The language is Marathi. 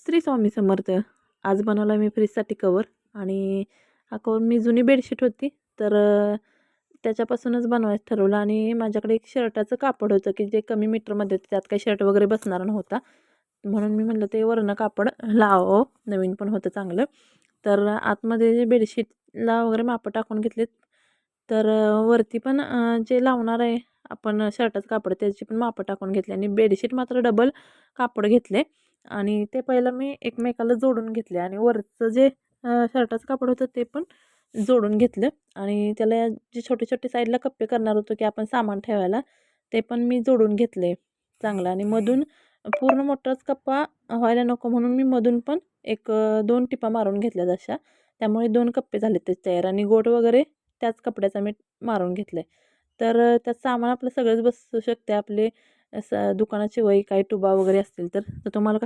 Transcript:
श्री स्वामी समर्थ. आज बनवला मी फ्रीजसाठी कवर. आणि हा कवर मी जुनी बेडशीट होती तर त्याच्यापासूनच बनवायचं ठरवलं. आणि माझ्याकडे एक शर्टाचं कापड होतं की जे कमी मीटरमध्ये होतं, त्यात काही शर्ट वगैरे बसणार नव्हता. म्हणून मी म्हटलं ते वरनं कापड लावावं, नवीन पण होतं चांगलं. तर आतमध्ये जे बेडशीटला वगैरे मापं टाकून घेतलेत. तर वरती पण जे लावणार आहे आपण शर्टाचं कापड त्याची पण मापं टाकून घेतली. आणि बेडशीट मात्र डबल कापड घेतले आणि ते पहिलं मी एकमेकाला जोडून घेतले. आणि वरचं जे शर्टाचं कापड होतं ते पण जोडून घेतलं. आणि त्याला जे छोटे छोटे साईडला कप्पे करणार होतो की आपण सामान ठेवायला, ते पण मी जोडून घेतले चांगलं. आणि मधून पूर्ण मोठाच कप्पा व्हायला नको म्हणून मी मधून पण एक 2 टिपा मारून घेतल्या जशा. त्यामुळे 2 कप्पे झाले ते तयार. आणि गोट वगैरे त्याच कपड्याचा मी मारून घेतलं आहे. तर त्यात सामान आपलं सगळंच बसू शकते. आपले असं दुकानाची वही काही टुबा वगैरे असतील तर तुम्हाला कसं